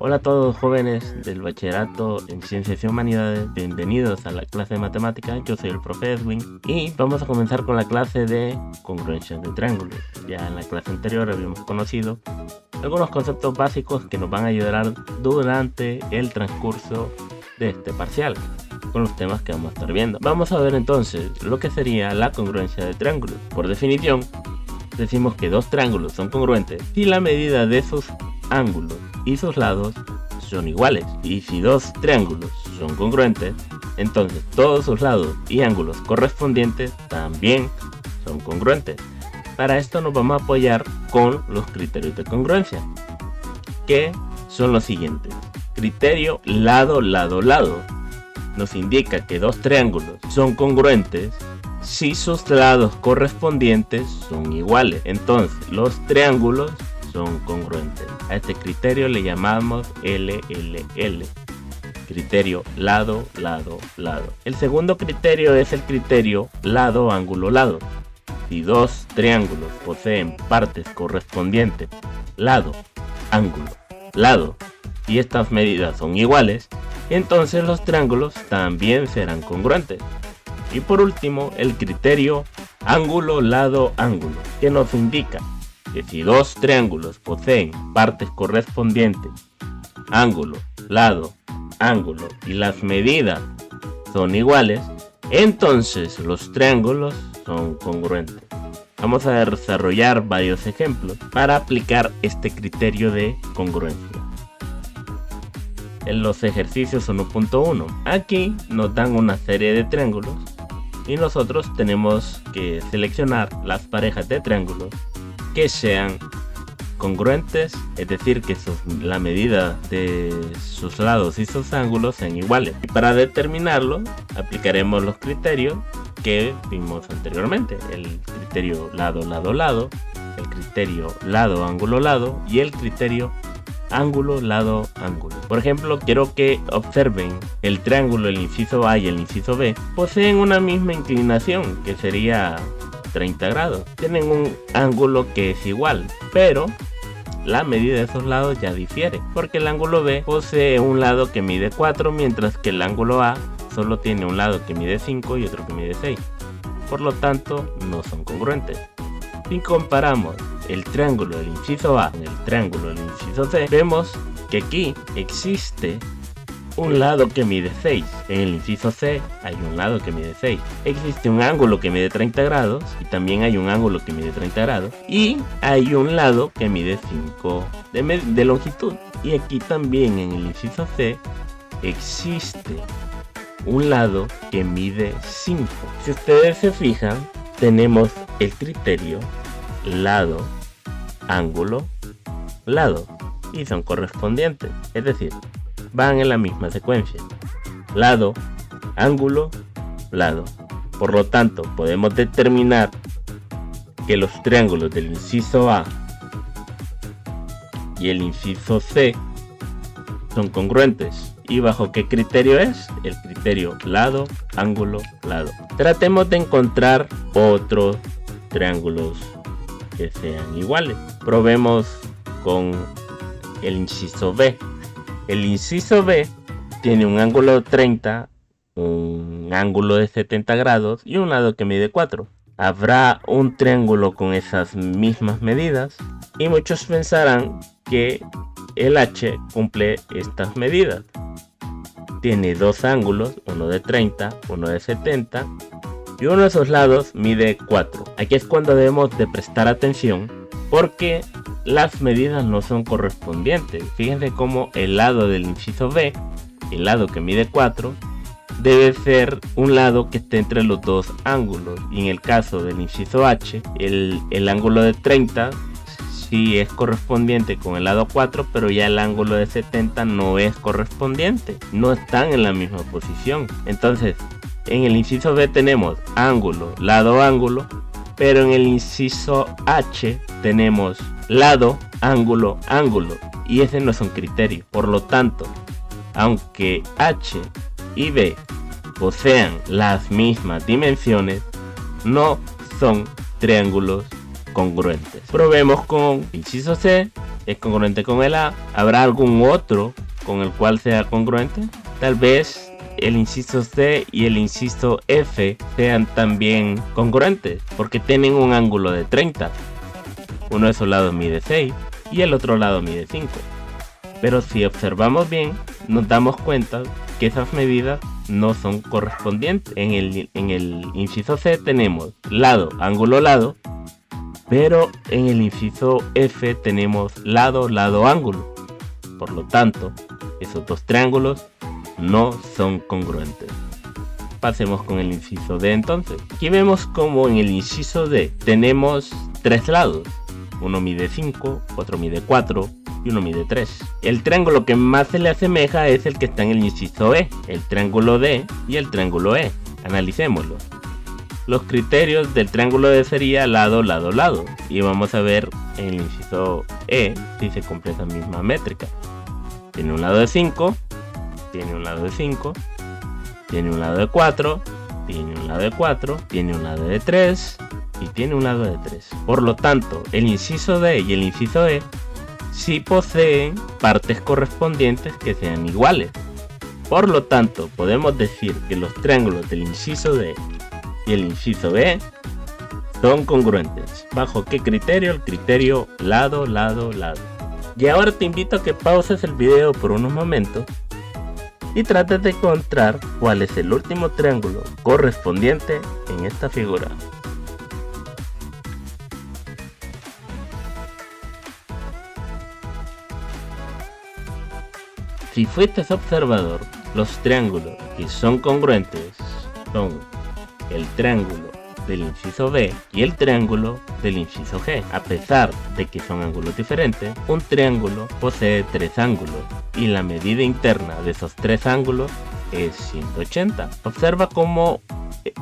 Hola a todos jóvenes del bachillerato en Ciencias y Humanidades, bienvenidos a la clase de matemáticas. Yo soy el profe Edwin y vamos a comenzar con la clase de congruencia de triángulos. Ya en la clase anterior habíamos conocido algunos conceptos básicos que nos van a ayudar durante el transcurso de este parcial con los temas que vamos a estar viendo. Vamos a ver entonces lo que sería la congruencia de triángulos. Por definición, decimos que dos triángulos son congruentes si la medida de sus ángulos y sus lados son iguales, y si dos triángulos son congruentes, entonces todos sus lados y ángulos correspondientes también son congruentes. Para esto nos vamos a apoyar con los criterios de congruencia, que son los siguientes. Criterio lado, lado, lado nos indica que dos triángulos son congruentes si sus lados correspondientes son iguales. Entonces los triángulos son congruentes. A este criterio le llamamos LLL. Criterio lado, lado, lado. El segundo criterio es el criterio lado, ángulo, lado. Si dos triángulos poseen partes correspondientes, lado, ángulo, lado, y estas medidas son iguales, entonces los triángulos también serán congruentes. Y por último, el criterio ángulo, lado, ángulo, que nos indica que si dos triángulos poseen partes correspondientes, ángulo, lado, ángulo, y las medidas son iguales, entonces los triángulos son congruentes. Vamos a desarrollar varios ejemplos para aplicar este criterio de congruencia. En los ejercicios 1.1, aquí nos dan una serie de triángulos y nosotros tenemos que seleccionar las parejas de triángulos que sean congruentes, es decir, que la medida de sus lados y sus ángulos sean iguales. Y para determinarlo, aplicaremos los criterios que vimos anteriormente: el criterio lado, lado, lado, el criterio lado, ángulo, lado y el criterio ángulo, lado, ángulo. Por ejemplo, quiero que observen el triángulo, el inciso A y el inciso B poseen una misma inclinación, que sería 30 grados. Tienen un ángulo que es igual, pero la medida de esos lados ya difiere, porque el ángulo B posee un lado que mide 4, mientras que el ángulo A solo tiene un lado que mide 5 y otro que mide 6. Por lo tanto, no son congruentes. Si comparamos el triángulo del inciso A con el triángulo del inciso C, vemos que aquí existe un lado que mide 6. En el inciso C hay un lado que mide 6. Existe un ángulo que mide 30 grados y también hay un ángulo que mide 30 grados. Y hay un lado que mide 5 de longitud. Y aquí también en el inciso C existe un lado que mide 5. Si ustedes se fijan, tenemos el criterio lado, ángulo, lado, y son correspondientes, es decir, van en la misma secuencia: lado, ángulo, lado. Por lo tanto, podemos determinar que los triángulos del inciso A y el inciso C son congruentes. ¿Y bajo qué criterio es? El criterio lado, ángulo, lado. Tratemos de encontrar otros triángulos que sean iguales. Probemos con el inciso B. El inciso B tiene un ángulo de 30, un ángulo de 70 grados y un lado que mide 4. Habrá un triángulo con esas mismas medidas y muchos pensarán que el H cumple estas medidas. Tiene dos ángulos, uno de 30, uno de 70, y uno de esos lados mide 4. Aquí es cuando debemos de prestar atención, porque las medidas no son correspondientes. Fíjense cómo el lado del inciso B, el lado que mide 4, debe ser un lado que esté entre los dos ángulos. Y en el caso del inciso H, el ángulo de 30 sí es correspondiente con el lado 4, pero ya el ángulo de 70 no es correspondiente. No están en la misma posición. Entonces, en el inciso B tenemos ángulo, lado, ángulo, pero en el inciso H tenemos lado, ángulo, ángulo, y ese no es un criterio. Por lo tanto, aunque H y B posean las mismas dimensiones, no son triángulos congruentes. Probemos con inciso C es congruente con el A. ¿Habrá algún otro con el cual sea congruente? Tal vez el inciso C y el inciso F sean también congruentes, porque tienen un ángulo de 30. Uno de esos lados mide 6 y el otro lado mide 5. Pero si observamos bien, nos damos cuenta que esas medidas no son correspondientes. En el inciso C tenemos lado, ángulo, lado, pero en el inciso F tenemos lado, lado, ángulo. Por lo tanto, esos dos triángulos no son congruentes. Pasemos con el inciso D entonces. Aquí vemos como en el inciso D tenemos tres lados. Uno mide 5, otro mide 4 y uno mide 3. El triángulo que más se le asemeja es el que está en el inciso E, el triángulo D y el triángulo E. Analicémoslo. Los criterios del triángulo D sería lado, lado, lado. Y vamos a ver en el inciso E si se cumple esa misma métrica. Tiene un lado de 5, tiene un lado de 5, tiene un lado de 4, tiene un lado de 4, tiene un lado de 3 y tiene un lado de 3. Por lo tanto, el inciso D y el inciso E sí poseen partes correspondientes que sean iguales. Por lo tanto, podemos decir que los triángulos del inciso D y el inciso E son congruentes. ¿Bajo qué criterio? El criterio lado, lado, lado. Y ahora te invito a que pauses el video por unos momentos y trates de encontrar cuál es el último triángulo correspondiente en esta figura. Si fuiste observador, los triángulos que son congruentes son el triángulo del inciso B y el triángulo del inciso G. A pesar de que son ángulos diferentes, un triángulo posee tres ángulos y la medida interna de esos tres ángulos es 180. Observa cómo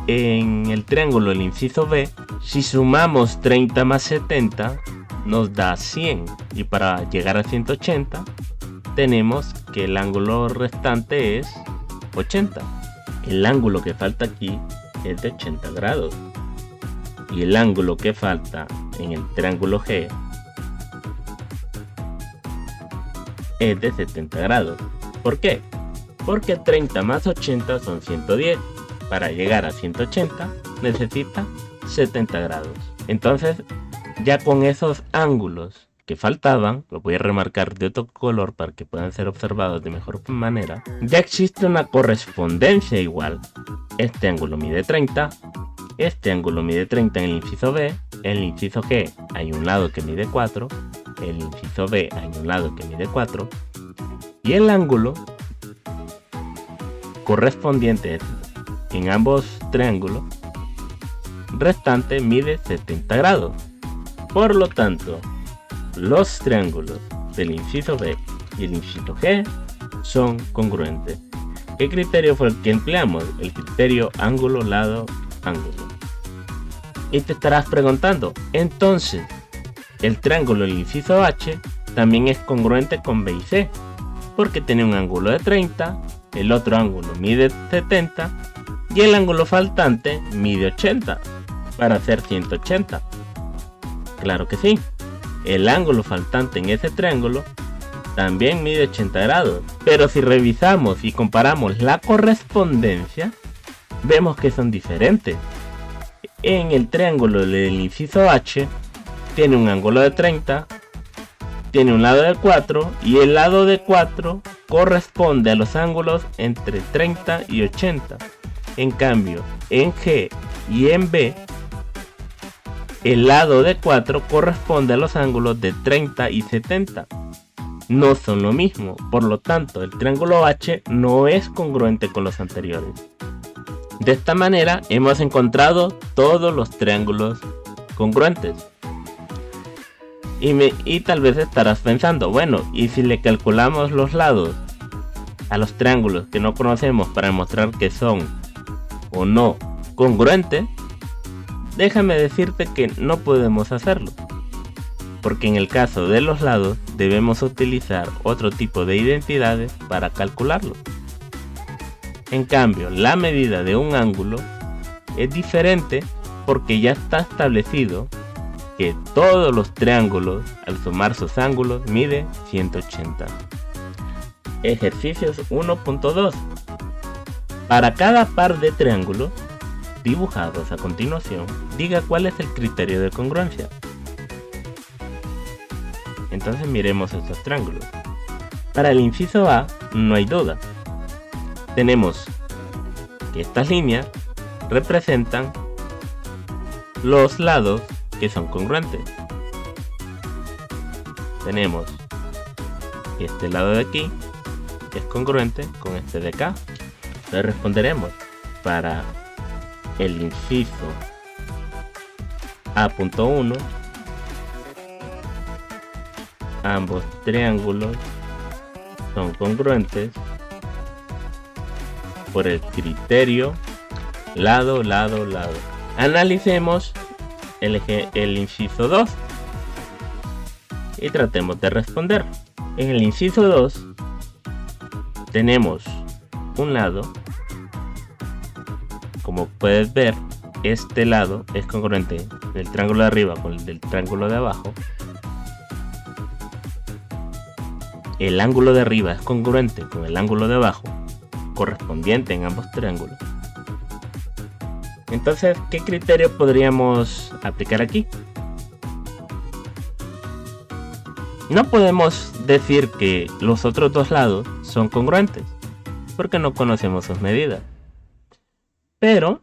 en el triángulo del inciso B, si sumamos 30 más 70 nos da 100, y para llegar a 180 tenemos que el ángulo restante es 80. El ángulo que falta aquí es de 80 grados y el ángulo que falta en el triángulo G es de 70 grados. ¿Por qué? Porque 30 más 80 son 110. Para llegar a 180 necesita 70 grados. Entonces, ya con esos ángulos que faltaban, lo voy a remarcar de otro color para que puedan ser observados de mejor manera, ya existe una correspondencia igual. Este ángulo mide 30, este ángulo mide 30 en el inciso B, en el inciso G hay un lado que mide 4, en el inciso B hay un lado que mide 4, y el ángulo correspondiente en ambos triángulos restante mide 70 grados. Por lo tanto, los triángulos del inciso B y el inciso G son congruentes. ¿Qué criterio fue el que empleamos? El criterio ángulo, lado, ángulo. Y te estarás preguntando, entonces, el triángulo del inciso H también es congruente con B y C, porque tiene un ángulo de 30, el otro ángulo mide 70 y el ángulo faltante mide 80 para hacer 180. Claro que sí. El ángulo faltante en ese triángulo también mide 80 grados, pero si revisamos y comparamos la correspondencia, vemos que son diferentes. En el triángulo del inciso H tiene un ángulo de 30, tiene un lado de 4 y el lado de 4 corresponde a los ángulos entre 30 y 80. En cambio, en G y en B, el lado de 4 corresponde a los ángulos de 30 y 70. No son lo mismo, por lo tanto el triángulo H no es congruente con los anteriores. De esta manera hemos encontrado todos los triángulos congruentes. Y tal vez estarás pensando, bueno, ¿y si le calculamos los lados a los triángulos que no conocemos para demostrar que son o no congruentes? Déjame decirte que no podemos hacerlo, porque en el caso de los lados debemos utilizar otro tipo de identidades para calcularlo. En cambio, la medida de un ángulo es diferente porque ya está establecido que todos los triángulos al sumar sus ángulos mide 180. Ejercicios 1.2. Para cada par de triángulos dibujados a continuación, diga cuál es el criterio de congruencia. Entonces miremos estos triángulos. Para el inciso A no hay duda. Tenemos que estas líneas representan los lados que son congruentes. Tenemos que este lado de aquí es congruente con este de acá. Entonces responderemos para el inciso A.1, ambos triángulos son congruentes por el criterio lado, lado, lado. Analicemos el inciso 2 y tratemos de responder. En el inciso 2 tenemos un lado, como puedes ver, este lado es congruente del triángulo de arriba con el del triángulo de abajo. El ángulo de arriba es congruente con el ángulo de abajo, correspondiente en ambos triángulos. Entonces, ¿qué criterio podríamos aplicar aquí? No podemos decir que los otros dos lados son congruentes, porque no conocemos sus medidas. Pero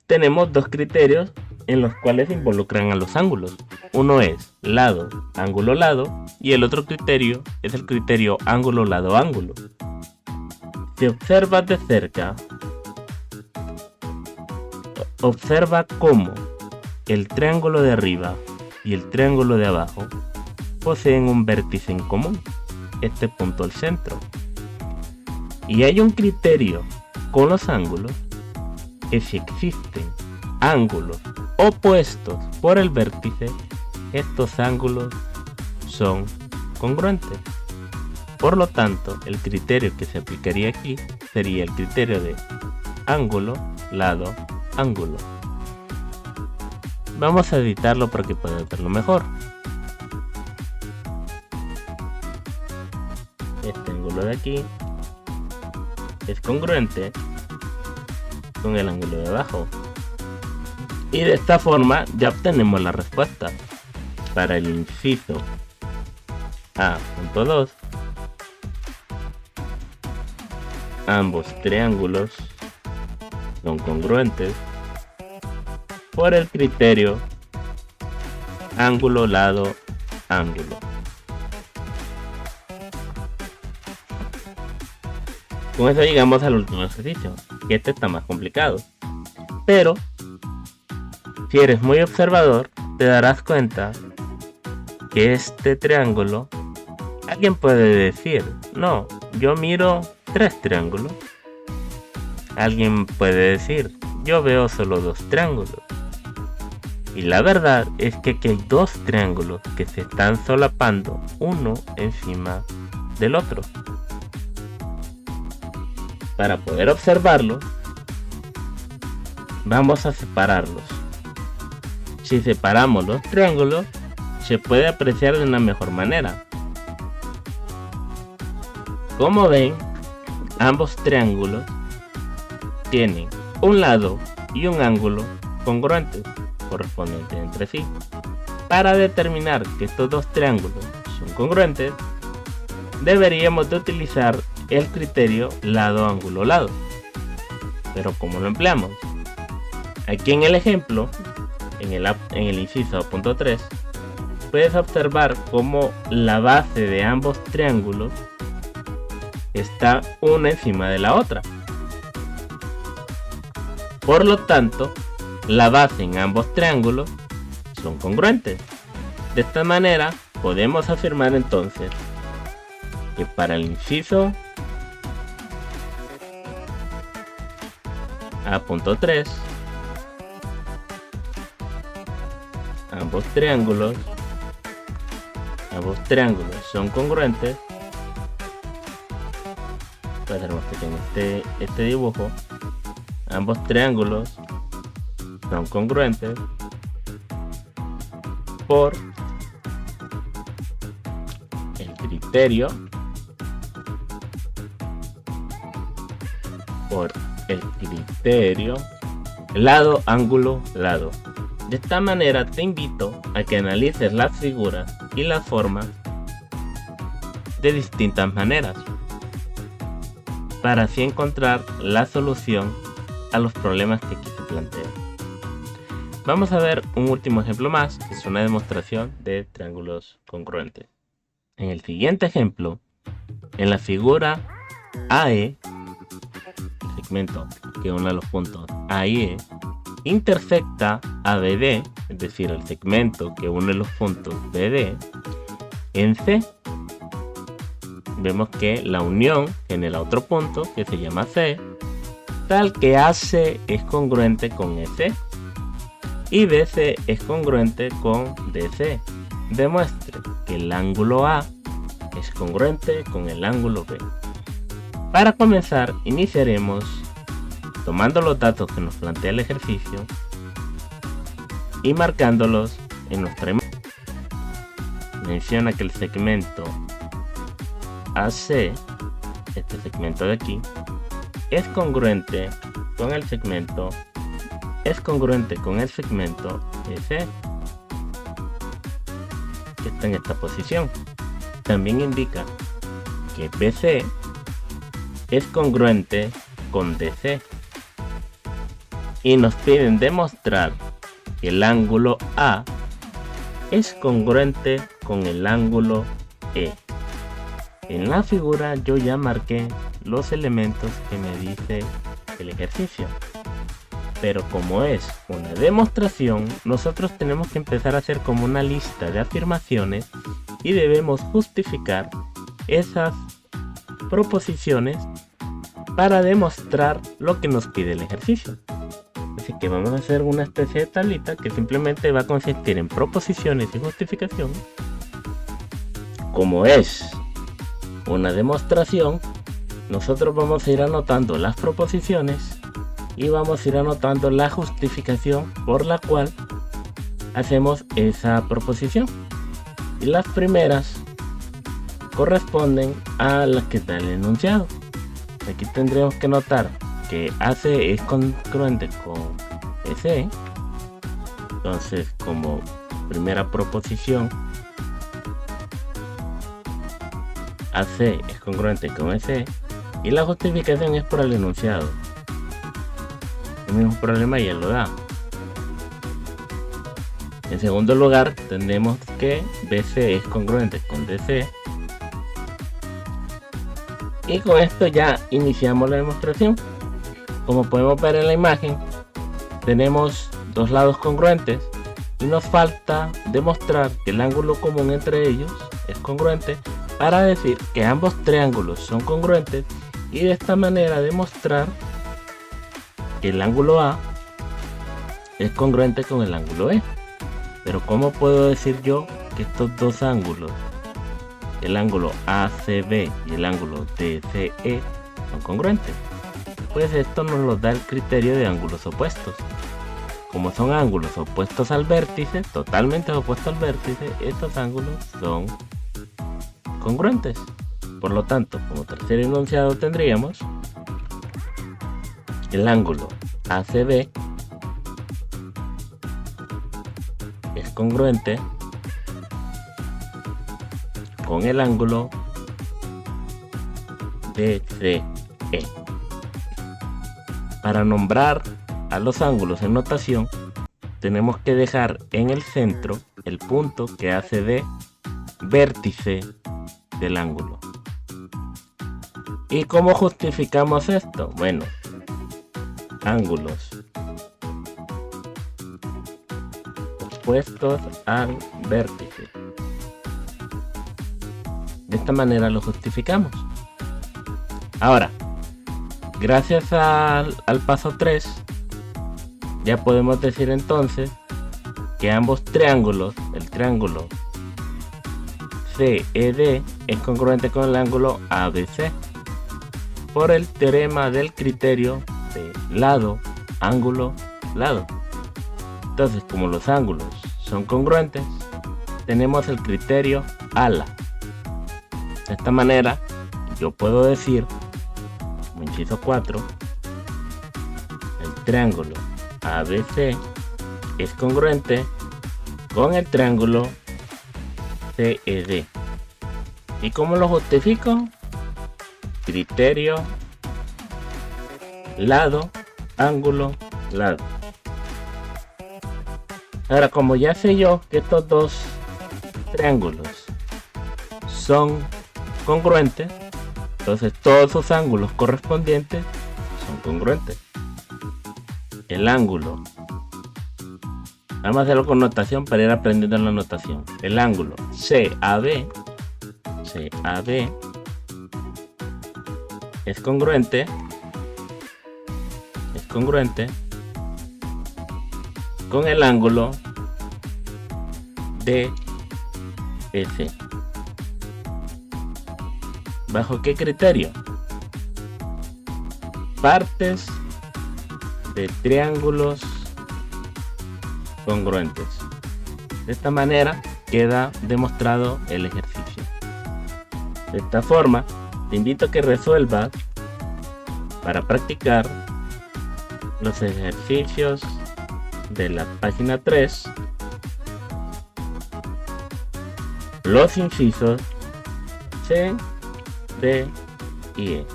tenemos dos criterios en los cuales involucran a los ángulos. Uno es lado, ángulo, lado, y el otro criterio es el criterio ángulo, lado, ángulo. Si observas de cerca, observa cómo el triángulo de arriba y el triángulo de abajo poseen un vértice en común, este punto al centro. Y hay un criterio con los ángulos, que si existen ángulos opuestos por el vértice, estos ángulos son congruentes. Por lo tanto, el criterio que se aplicaría aquí sería el criterio de ángulo, lado, ángulo. Vamos a editarlo para que puedas verlo mejor. Este ángulo de aquí es congruente con el ángulo de abajo. Y de esta forma ya obtenemos la respuesta. Para el inciso A.2, ambos triángulos son congruentes por el criterio ángulo, lado, ángulo. Con eso llegamos al último ejercicio, que este está más complicado. Pero si eres muy observador, te darás cuenta que este triángulo, alguien puede decir, no, yo miro 3 triángulos. Alguien puede decir, yo veo solo 2 triángulos. Y la verdad es que aquí hay 2 triángulos que se están solapando uno encima del otro. Para poder observarlos, vamos a separarlos. Si separamos los triángulos, se puede apreciar de una mejor manera. Como ven, ambos triángulos tienen un lado y un ángulo congruentes, correspondientes entre sí. Para determinar que estos dos triángulos son congruentes, deberíamos de utilizar el criterio lado, ángulo, lado. Pero ¿cómo lo empleamos? Aquí en el ejemplo, en el inciso A.3, puedes observar cómo la base de ambos triángulos está una encima de la otra. Por lo tanto, la base en ambos triángulos son congruentes. De esta manera, podemos afirmar entonces que para el inciso A.3, ambos triángulos son congruentes. Voy a hacer más pequeño este dibujo. Ambos triángulos son congruentes por el criterio, lado, ángulo, lado. De esta manera te invito a que analices las figuras y las formas de distintas maneras, para así encontrar la solución a los problemas que aquí se plantean. Vamos a ver un último ejemplo más, que es una demostración de triángulos congruentes. En el siguiente ejemplo, en la figura AE, el segmento que une los puntos A y E, intersecta ABD, es decir, el segmento que une los puntos BD, en C. Vemos que la unión genera otro punto que se llama C, tal que AC es congruente con EC y BC es congruente con DC. Demuestre que el ángulo A es congruente con el ángulo B. Para comenzar, iniciaremos tomando los datos que nos plantea el ejercicio y marcándolos en nuestra imagen. Menciona que el segmento AC, este segmento de aquí, es congruente con el segmento EC, que está en esta posición. También indica que BC es congruente con DC y nos piden demostrar que el ángulo A es congruente con el ángulo E. En la figura yo ya marqué los elementos que me dice el ejercicio, pero como es una demostración, nosotros tenemos que empezar a hacer como una lista de afirmaciones y debemos justificar esas proposiciones para demostrar lo que nos pide el ejercicio. Así que vamos a hacer una especie de tablita que simplemente va a consistir en proposiciones y justificación. Como es una demostración, nosotros vamos a ir anotando las proposiciones y vamos a ir anotando la justificación por la cual hacemos esa proposición. Y las primeras corresponden a las que da el enunciado. Aquí tendremos que notar que AC es congruente con EC. Entonces, como primera proposición, AC es congruente con EC, y la justificación es por el enunciado. El mismo problema ya lo da. En segundo lugar, tenemos que BC es congruente con DC. Y con esto ya iniciamos la demostración. Como podemos ver en la imagen, tenemos dos lados congruentes y nos falta demostrar que el ángulo común entre ellos es congruente para decir que ambos triángulos son congruentes y de esta manera demostrar que el ángulo A es congruente con el ángulo E. Pero ¿cómo puedo decir yo que estos dos ángulos, el ángulo ACB y el ángulo DCE, son congruentes? Pues esto nos lo da el criterio de ángulos opuestos. Como son ángulos opuestos al vértice, totalmente opuestos al vértice, estos ángulos son congruentes. Por lo tanto, como tercer enunciado tendríamos el ángulo ACB es congruente con el ángulo DCE. Para nombrar a los ángulos en notación, tenemos que dejar en el centro el punto que hace de vértice del ángulo. ¿Y cómo justificamos esto? Bueno, ángulos opuestos al vértice. De esta manera lo justificamos. Ahora, gracias al paso 3, ya podemos decir entonces que ambos triángulos, el triángulo CED es congruente con el ángulo ABC por el teorema del criterio de lado, ángulo, lado. Entonces, como los ángulos son congruentes, tenemos el criterio ala. De esta manera, yo puedo decir, como inciso 4, el triángulo ABC es congruente con el triángulo CED. ¿Y cómo lo justifico? Criterio, lado, ángulo, lado. Ahora, como ya sé yo que estos dos triángulos son congruentes, entonces todos sus ángulos correspondientes son congruentes. El ángulo, vamos a hacerlo con notación para ir aprendiendo la notación. El ángulo CAB es congruente con el ángulo DS. ¿Bajo qué criterio? Partes de triángulos congruentes. De esta manera queda demostrado el ejercicio. De esta forma, te invito a que resuelvas para practicar los ejercicios de la página 3, los incisos C, D y E.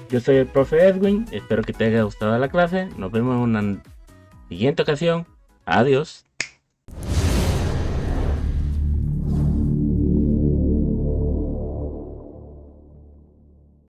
Yo soy el profe Edwin, espero que te haya gustado la clase. Nos vemos en una siguiente ocasión. Adiós.